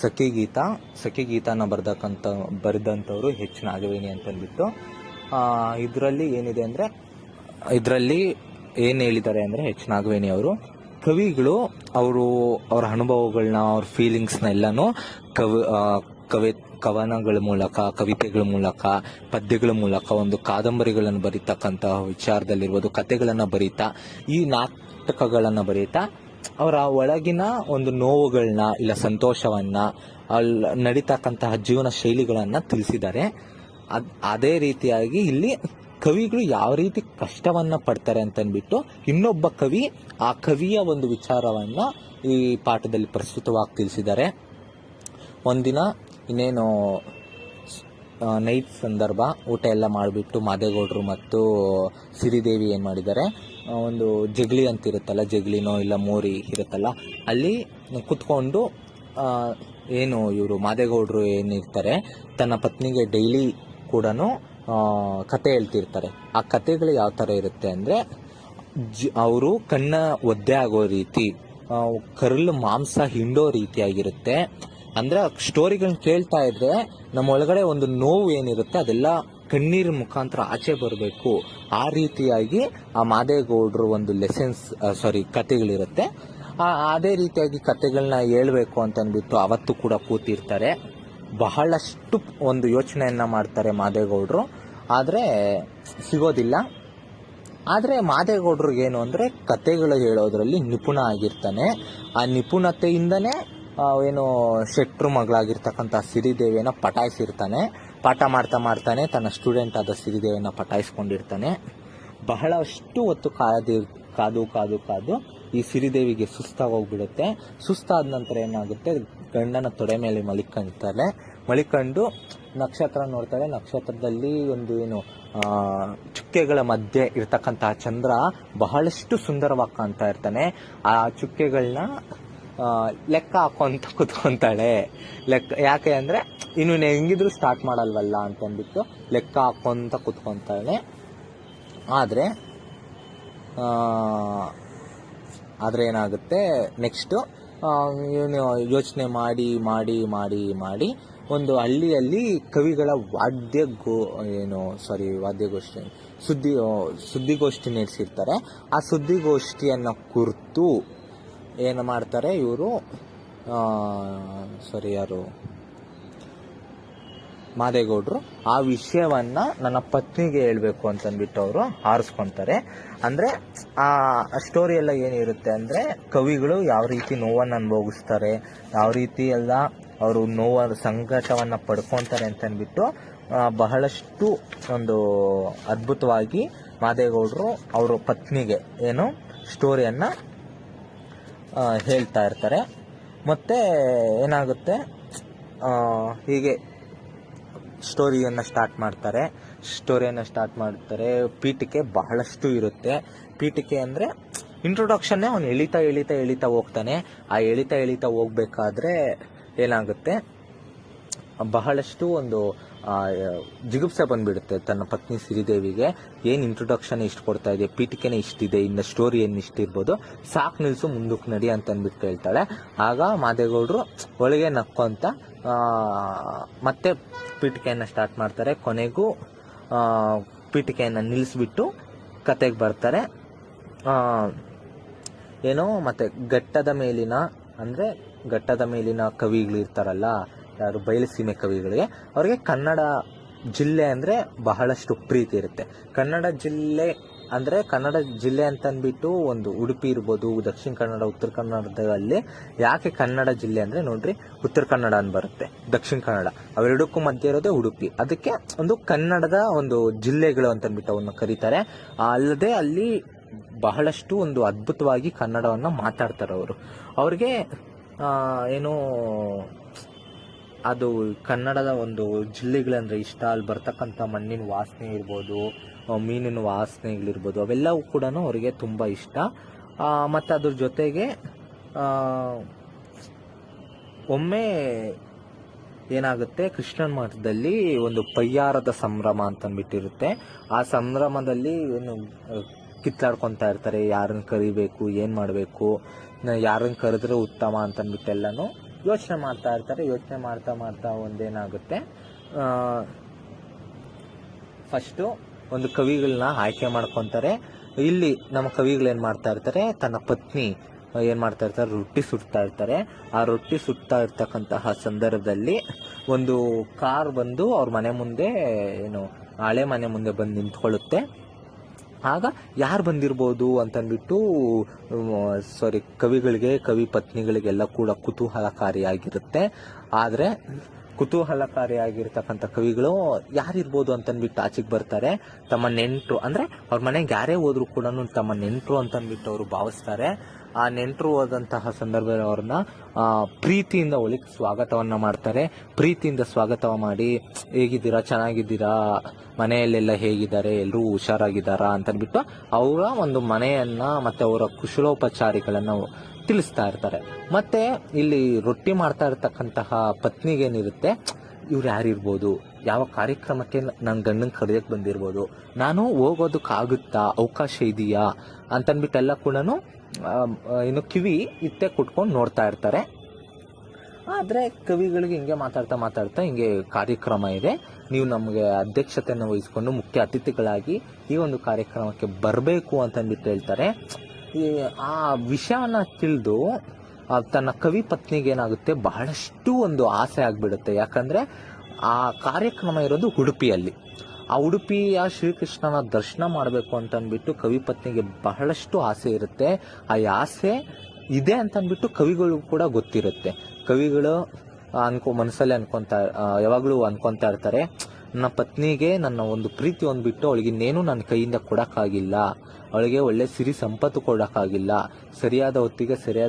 ಸಖಿಗೀತನ ಬರೆದಂಥವ್ರು H Nagaveni ಅಂತಂದ್ಬಿಟ್ಟು. ಇದರಲ್ಲಿ ಏನಿದೆ ಅಂದರೆ, ಇದರಲ್ಲಿ ಏನು ಹೇಳಿದ್ದಾರೆ ಅಂದರೆ ಎಚ್ ನಾಗವೇಣಿ ಅವರು, ಕವಿಗಳು ಅವರ ಅನುಭವಗಳನ್ನ, ಅವ್ರ ಫೀಲಿಂಗ್ಸ್ನ ಎಲ್ಲನೂ ಕವನಗಳ ಮೂಲಕ, ಕವಿತೆಗಳ ಮೂಲಕ, ಪದ್ಯಗಳ ಮೂಲಕ, ಒಂದು ಕಾದಂಬರಿಗಳನ್ನು ಬರೀತಕ್ಕಂತಹ ವಿಚಾರದಲ್ಲಿರ್ಬೋದು, ಕಥೆಗಳನ್ನು ಬರೀತಾ, ಈ ನಾಟಕಗಳನ್ನು ಬರೀತಾ ಅವರ ಒಳಗಿನ ಒಂದು ನೋವುಗಳನ್ನ, ಇಲ್ಲ ಸಂತೋಷವನ್ನ, ಅಲ್ಲಿ ನಡೀತಕ್ಕಂತಹ ಜೀವನ ಶೈಲಿಗಳನ್ನು ತಿಳಿಸಿದ್ದಾರೆ. ಅದೇ ರೀತಿಯಾಗಿ ಇಲ್ಲಿ ಕವಿಗಳು ಯಾವ ರೀತಿ ಕಷ್ಟವನ್ನ ಪಡ್ತಾರೆ ಅಂತಂದ್ಬಿಟ್ಟು ಇನ್ನೊಬ್ಬ ಕವಿ ಆ ಕವಿಯ ಒಂದು ವಿಚಾರವನ್ನ ಈ ಪಾಠದಲ್ಲಿ ಪ್ರಸ್ತುತವಾಗಿ ತಿಳಿಸಿದ್ದಾರೆ. ಒಂದಿನ ಇನ್ನೇನು ನೈಟ್ ಸಂದರ್ಭ, ಊಟ ಎಲ್ಲ ಮಾಡಿಬಿಟ್ಟು ಮಾದೇಗೌಡರು ಮತ್ತು ಸಿರಿದೇವಿ ಏನು ಮಾಡಿದ್ದಾರೆ, ಒಂದು ಜಗಲಿ ಅಂತ ಇರುತ್ತಲ್ಲ, ಜಗಲಿನೋ ಇಲ್ಲ ಮೋರಿ ಇರುತ್ತಲ್ಲ, ಅಲ್ಲಿ ಕುತ್ಕೊಂಡು ಏನು ಇವರು ಮಾದೇಗೌಡರು ಏನಿರ್ತಾರೆ ತನ್ನ ಪತ್ನಿಗೆ ಡೈಲಿ ಕೂಡ ಕತೆ ಹೇಳ್ತಿರ್ತಾರೆ. ಆ ಕತೆಗಳು ಯಾವ ಥರ ಇರುತ್ತೆ ಅಂದರೆ, ಅವರು ಕಣ್ಣ ಒದ್ದೆ ಆಗೋ ರೀತಿ, ಕರಳು ಮಾಂಸ ಹಿಂಡೋ ರೀತಿಯಾಗಿರುತ್ತೆ. ಅಂದರೆ ಸ್ಟೋರಿಗಳನ್ನ ಕೇಳ್ತಾ ಇದ್ರೆ ನಮ್ಮ ಒಳಗಡೆ ಒಂದು ನೋವು ಏನಿರುತ್ತೆ ಅದೆಲ್ಲ ಕಣ್ಣೀರ್ ಮುಖಾಂತರ ಆಚೆ ಬರಬೇಕು. ಆ ರೀತಿಯಾಗಿ ಆ ಮಾದೇಗೌಡರು ಒಂದು ಕತೆಗಳಿರುತ್ತೆ. ಅದೇ ರೀತಿಯಾಗಿ ಕತೆಗಳನ್ನ ಹೇಳ್ಬೇಕು ಅಂತ ಅಂದ್ಬಿಟ್ಟು ಅವತ್ತು ಕೂಡ ಕೂತಿರ್ತಾರೆ. ಬಹಳಷ್ಟು ಒಂದು ಯೋಚನೆಯನ್ನ ಮಾಡ್ತಾರೆ ಮಾದೇಗೌಡರು, ಆದರೆ ಸಿಗೋದಿಲ್ಲ. ಆದರೆ ಮಾದೇಗೌಡರಿಗೇನು ಅಂದರೆ, ಕತೆಗಳು ಹೇಳೋದ್ರಲ್ಲಿ ನಿಪುಣ ಆಗಿರ್ತಾನೆ. ಆ ನಿಪುಣತೆಯಿಂದನೇ ಏನು ಶೆಟ್ರು ಮಗಳಾಗಿರ್ತಕ್ಕಂಥ ಸಿರಿದೇವಿಯನ್ನು ಪಟಾಯಿಸಿರ್ತಾನೆ. ಪಾಠ ಮಾಡ್ತಾನೆ ತನ್ನ ಸ್ಟೂಡೆಂಟ್ ಆದ ಸಿರಿದೇವಿಯನ್ನು ಪಟಾಯಿಸ್ಕೊಂಡಿರ್ತಾನೆ. ಬಹಳಷ್ಟು ಹೊತ್ತು ಕಾದು ಈ ಸಿರಿದೇವಿಗೆ ಸುಸ್ತಾಗೋಗ್ಬಿಡುತ್ತೆ. ಸುಸ್ತಾದ ನಂತರ ಏನಾಗುತ್ತೆ, ಗಂಡನ ತೊಡೆ ಮೇಲೆ ಮಲಿಕೊಂಡು ನಕ್ಷತ್ರ ನೋಡ್ತಾಳೆ. ನಕ್ಷತ್ರದಲ್ಲಿ ಒಂದು ಏನು ಚುಕ್ಕೆಗಳ ಮಧ್ಯೆ ಇರ್ತಕ್ಕಂತಹ ಚಂದ್ರ ಬಹಳಷ್ಟು ಸುಂದರವಾಗಿ ಕಾಣ್ತಾ ಇರ್ತಾನೆ. ಆ ಚುಕ್ಕೆಗಳನ್ನ ಲೆಕ್ಕ ಹಾಕೊಂತ ಕುತ್ಕೊಂತಾಳೆ. ಯಾಕೆ ಅಂದರೆ ಇನ್ನು ಹೆಂಗಿದ್ರು ಸ್ಟಾರ್ಟ್ ಮಾಡಲ್ವಲ್ಲ ಅಂತಂದ್ಬಿಟ್ಟು ಲೆಕ್ಕ ಹಾಕೊಂತ ಕುತ್ಕೊಂತಾಳೆ. ಆದರೆ ಏನಾಗುತ್ತೆ, ನೆಕ್ಸ್ಟು ಇವನು ಯೋಚನೆ ಮಾಡಿ ಒಂದು ಹಳ್ಳಿಯಲ್ಲಿ ಕವಿಗಳ ಸುದ್ದಿಗೋಷ್ಠಿ ನಡೆಸಿರ್ತಾರೆ. ಆ ಸುದ್ದಿಗೋಷ್ಠಿಯನ್ನು ಕುರಿತು ಏನು ಮಾಡ್ತಾರೆ ಇವರು, ಮಾದೇಗೌಡರು ಆ ವಿಷಯವನ್ನ ನನ್ನ ಪತ್ನಿಗೆ ಹೇಳ್ಬೇಕು ಅಂತಂದ್ಬಿಟ್ಟು ಅವರು ಆರಿಸ್ಕೊಂತಾರೆ. ಅಂದ್ರೆ ಆ ಸ್ಟೋರಿ ಎಲ್ಲ ಏನಿರುತ್ತೆ ಅಂದ್ರೆ, ಕವಿಗಳು ಯಾವ ರೀತಿ ನೋವನ್ನು ಅನುಭವಿಸ್ತಾರೆ, ಯಾವ ರೀತಿ ಎಲ್ಲ ಅವರು ಸಂಕಟವನ್ನ ಪಡ್ಕೊಂತಾರೆ ಅಂತಂದ್ಬಿಟ್ಟು ಬಹಳಷ್ಟು ಒಂದು ಅದ್ಭುತವಾಗಿ ಮಾದೇಗೌಡರು ಅವರ ಪತ್ನಿಗೆ ಏನು ಸ್ಟೋರಿಯನ್ನ ಹೇಳ್ತಾ ಇರ್ತಾರೆ. ಮತ್ತೆ ಏನಾಗುತ್ತೆ, ಹೀಗೆ ಸ್ಟೋರಿಯನ್ನು ಸ್ಟಾರ್ಟ್ ಮಾಡ್ತಾರೆ. ಪೀಠಿಕೆ ಬಹಳಷ್ಟು ಇರುತ್ತೆ. ಪೀಠಿಕೆ ಅಂದರೆ ಇಂಟ್ರೊಡಕ್ಷನ್ನೇ ಅವನು ಎಳಿತಾ ಹೋಗ್ತಾನೆ. ಆ ಎಳಿತಾ ಹೋಗ್ಬೇಕಾದ್ರೆ ಏನಾಗುತ್ತೆ, ಬಹಳಷ್ಟು ಒಂದು ಜಿಗುಪ್ಸೆ ಬಂದ್ಬಿಡುತ್ತೆ ತನ್ನ ಪತ್ನಿ ಸಿರಿದೇವಿಗೆ. ಏನು ಇಂಟ್ರೊಡಕ್ಷನ್ ಇಷ್ಟು ಕೊಡ್ತಾ ಇದೆ, ಪೀಠಿಕೆನೇ ಇಷ್ಟಿದೆ, ಇನ್ನು ಸ್ಟೋರಿ ಏನು ಇಷ್ಟಿರ್ಬೋದು, ಸಾಕು ನಿಲ್ಸು, ಮುಂದಕ್ಕೆ ನಡಿ ಅಂತ ಅಂದ್ಬಿಟ್ಟು ಹೇಳ್ತಾಳೆ. ಆಗ ಮಾದೇಗೌಡರು ಒಳಗೆ ನಕ್ಕೊಂತ ಮತ್ತೆ ಪೀಠಿಕೆಯನ್ನು ಸ್ಟಾರ್ಟ್ ಮಾಡ್ತಾರೆ. ಕೊನೆಗೂ ಪೀಠಿಕೆಯನ್ನು ನಿಲ್ಲಿಸ್ಬಿಟ್ಟು ಕತೆಗೆ ಬರ್ತಾರೆ. ಏನೋ ಮತ್ತೆ ಘಟ್ಟದ ಮೇಲಿನ ಕವಿಗಳು ಇರ್ತಾರಲ್ಲ, ಯಾರು ಬಯಲುಸೀಮೆ ಕವಿಗಳಿಗೆ, ಅವ್ರಿಗೆ ಕನ್ನಡ ಜಿಲ್ಲೆ ಅಂದರೆ ಬಹಳಷ್ಟು ಪ್ರೀತಿ ಇರುತ್ತೆ. ಕನ್ನಡ ಜಿಲ್ಲೆ ಅಂತಂದ್ಬಿಟ್ಟು ಒಂದು ಉಡುಪಿ ಇರ್ಬೋದು, ದಕ್ಷಿಣ ಕನ್ನಡ, ಉತ್ತರ ಕನ್ನಡದಲ್ಲಿ ಯಾಕೆ ಕನ್ನಡ ಜಿಲ್ಲೆ ಅಂದರೆ ನೋಡ್ರಿ, ಉತ್ತರ ಕನ್ನಡ ಅಂತ ಬರುತ್ತೆ, ದಕ್ಷಿಣ ಕನ್ನಡ, ಅವೆರಡಕ್ಕೂ ಮಧ್ಯೆ ಇರೋದೇ ಉಡುಪಿ. ಅದಕ್ಕೆ ಒಂದು ಕನ್ನಡದ ಒಂದು ಜಿಲ್ಲೆಗಳು ಅಂತಂದ್ಬಿಟ್ಟು ಅವನ್ನ ಕರೀತಾರೆ. ಅಲ್ಲದೆ ಅಲ್ಲಿ ಬಹಳಷ್ಟು ಒಂದು ಅದ್ಭುತವಾಗಿ ಕನ್ನಡವನ್ನು ಮಾತಾಡ್ತಾರೆ ಅವರು. ಅವ್ರಿಗೆ ಏನು ಅದು ಕನ್ನಡದ ಒಂದು ಜಿಲ್ಲೆಗಳಂದ್ರೆ ಇಷ್ಟ. ಅಲ್ಲಿ ಬರ್ತಕ್ಕಂಥ ಮಣ್ಣಿನ ವಾಸನೆ ಇರ್ಬೋದು, ಮೀನಿನ ವಾಸನೆಗಳಿರ್ಬೋದು, ಅವೆಲ್ಲವೂ ಕೂಡ ಅವರಿಗೆ ತುಂಬ ಇಷ್ಟ. ಮತ್ತು ಅದ್ರ ಜೊತೆಗೆ ಒಮ್ಮೆ ಏನಾಗುತ್ತೆ, ಕೃಷ್ಣನ ಮಠದಲ್ಲಿ ಒಂದು ಪಯ್ಯಾರದ ಸಂಭ್ರಮ ಅಂತಂದ್ಬಿಟ್ಟಿರುತ್ತೆ. ಆ ಸಂಭ್ರಮದಲ್ಲಿ ಏನು ಕಿತ್ತಾಡ್ಕೊತಾ ಇರ್ತಾರೆ, ಯಾರನ್ನು ಕರಿಬೇಕು, ಏನು ಮಾಡಬೇಕು, ಯಾರನ್ನು ಕರೆದ್ರೆ ಉತ್ತಮ ಅಂತಂದ್ಬಿಟ್ಟೆಲ್ಲನೂ ಯೋಚನೆ ಮಾಡ್ತಾ ಇರ್ತಾರೆ. ಯೋಚನೆ ಮಾಡ್ತಾ ಮಾಡ್ತಾ ಒಂದೇನಾಗುತ್ತೆ, ಫಸ್ಟು ಒಂದು ಕವಿಗಳನ್ನ ಆಯ್ಕೆ ಮಾಡ್ಕೊತಾರೆ. ಇಲ್ಲಿ ನಮ್ಮ ಕವಿಗಳು ಏನು ಮಾಡ್ತಾ ಇರ್ತಾರೆ, ತನ್ನ ಪತ್ನಿ ಏನು ಮಾಡ್ತಾ ಇರ್ತಾರೆ, ರೊಟ್ಟಿ ಸುಡ್ತಾ ಇರ್ತಾರೆ. ಆ ರೊಟ್ಟಿ ಸುಡ್ತಾ ಇರ್ತಕ್ಕಂತಹ ಸಂದರ್ಭದಲ್ಲಿ ಒಂದು ಕಾರ್ ಬಂದು ಅವ್ರ ಮನೆ ಮುಂದೆ, ಏನು ಹಳೆ ಮನೆ ಮುಂದೆ ಬಂದು ನಿಂತ್ಕೊಳ್ಳುತ್ತೆ. ಆಗ ಯಾರು ಬಂದಿರ್ಬೋದು ಅಂತಂದ್ಬಿಟ್ಟು ಕವಿ ಪತ್ನಿಗಳಿಗೆಲ್ಲ ಕೂಡ ಕುತೂಹಲಕಾರಿಯಾಗಿರುತ್ತೆ. ಆದರೆ ಕುತೂಹಲಕಾರಿಯಾಗಿರ್ತಕ್ಕಂಥ ಕವಿಗಳು ಯಾರಿರ್ಬೋದು ಅಂತಂದ್ಬಿಟ್ಟು ಆಚೆಗೆ ಬರ್ತಾರೆ. ತಮ್ಮ ನೆಂಟರು, ಅಂದರೆ ಅವ್ರ ಮನೆಗೆ ಯಾರೇ ಹೋದ್ರು ಕೂಡ ತಮ್ಮ ನೆಂಟರು ಅಂತಂದ್ಬಿಟ್ಟು ಅವರು ಭಾವಿಸ್ತಾರೆ. ಆ ನೆಂಟರು ಹೋದಂತಹ ಸಂದರ್ಭದಲ್ಲಿ ಅವ್ರನ್ನ ಪ್ರೀತಿಯಿಂದ ಒಳಗೆ ಸ್ವಾಗತವನ್ನ ಮಾಡ್ತಾರೆ. ಪ್ರೀತಿಯಿಂದ ಸ್ವಾಗತ ಮಾಡಿ, ಹೇಗಿದ್ದೀರಾ, ಚೆನ್ನಾಗಿದ್ದೀರಾ, ಮನೆಯಲ್ಲೆಲ್ಲ ಹೇಗಿದ್ದಾರೆ, ಎಲ್ಲರೂ ಹುಷಾರಾಗಿದ್ದಾರಾ ಅಂತಂದ್ಬಿಟ್ಟು ಅವರ ಒಂದು ಮನೆಯನ್ನ ಮತ್ತೆ ಅವರ ಕುಶಲೋಪಚಾರಿಗಳನ್ನ ತಿಳಿಸ್ತಾ ಇರ್ತಾರೆ. ಮತ್ತೆ ಇಲ್ಲಿ ರೊಟ್ಟಿ ಮಾಡ್ತಾ ಇರ್ತಕ್ಕಂತಹ ಪತ್ನಿಗೇನಿರುತ್ತೆ, ಇವ್ರು ಯಾರಿರ್ಬೋದು, ಯಾವ ಕಾರ್ಯಕ್ರಮಕ್ಕೆ ನನ್ನ ಗಂಡನ ಕರೆಯಕ್ಕೆ ಬಂದಿರ್ಬೋದು, ನಾನು ಹೋಗೋದಕ್ಕಾಗುತ್ತಾ, ಅವಕಾಶ ಇದೆಯಾ ಅಂತಂದ್ಬಿಟ್ಟೆಲ್ಲ ಕೂಡ ಇನ್ನು ಕಿವಿ ಇತ್ತೆ ಕುಟ್ಕೊಂಡು ನೋಡ್ತಾ ಇರ್ತಾರೆ. ಆದರೆ ಕವಿಗಳಿಗೆ ಹಿಂಗೆ ಮಾತಾಡ್ತಾ ಹಿಂಗೆ ಕಾರ್ಯಕ್ರಮ ಇದೆ, ನೀವು ನಮಗೆ ಅಧ್ಯಕ್ಷತೆಯನ್ನು ವಹಿಸ್ಕೊಂಡು ಮುಖ್ಯ ಅತಿಥಿಗಳಾಗಿ ಈ ಒಂದು ಕಾರ್ಯಕ್ರಮಕ್ಕೆ ಬರಬೇಕು ಅಂತಂದ್ಬಿಟ್ಟು ಹೇಳ್ತಾರೆ. ಆ ವಿಷಯನ ತಿಳಿದು ತನ್ನ ಕವಿ ಪತ್ನಿಗೆ ಏನಾಗುತ್ತೆ, ಬಹಳಷ್ಟು ಒಂದು ಆಸೆ ಆಗ್ಬಿಡುತ್ತೆ. ಯಾಕಂದ್ರೆ ಆ ಕಾರ್ಯಕ್ರಮ ಇರೋದು ಉಡುಪಿಯಲ್ಲಿ. ಆ ಉಡುಪಿಯ ಶ್ರೀಕೃಷ್ಣನ ದರ್ಶನ ಮಾಡಬೇಕು ಅಂತಂದ್ಬಿಟ್ಟು ಕವಿ ಪತ್ನಿಗೆ ಬಹಳಷ್ಟು ಆಸೆ ಇರುತ್ತೆ. ಆ ಆಸೆ ಇದೆ ಅಂತಂದ್ಬಿಟ್ಟು ಕವಿಗಳು ಕೂಡ ಗೊತ್ತಿರುತ್ತೆ. ಕವಿಗಳು ಮನಸ್ಸಲ್ಲೇ ಯಾವಾಗಲೂ ಅನ್ಕೊಂತಾ ಇರ್ತಾರೆ, ನನ್ನ ಪತ್ನಿಗೆ ನನ್ನ ಒಂದು ಪ್ರೀತಿ ಹೊಂದ್ಬಿಟ್ಟು ಅವಳಿಗೆ ಇನ್ನೇನು ನನ್ನ ಕೈಯಿಂದ ಕೊಡಕ್ಕಾಗಿಲ್ಲ, ಅವಳಿಗೆ ಒಳ್ಳೆ ಸಿರಿ ಸಂಪತ್ತು ಕೊಡಕ್ಕಾಗಿಲ್ಲ, ಸರಿಯಾದ ಹೊತ್ತಿಗೆ ಸರಿಯಾದ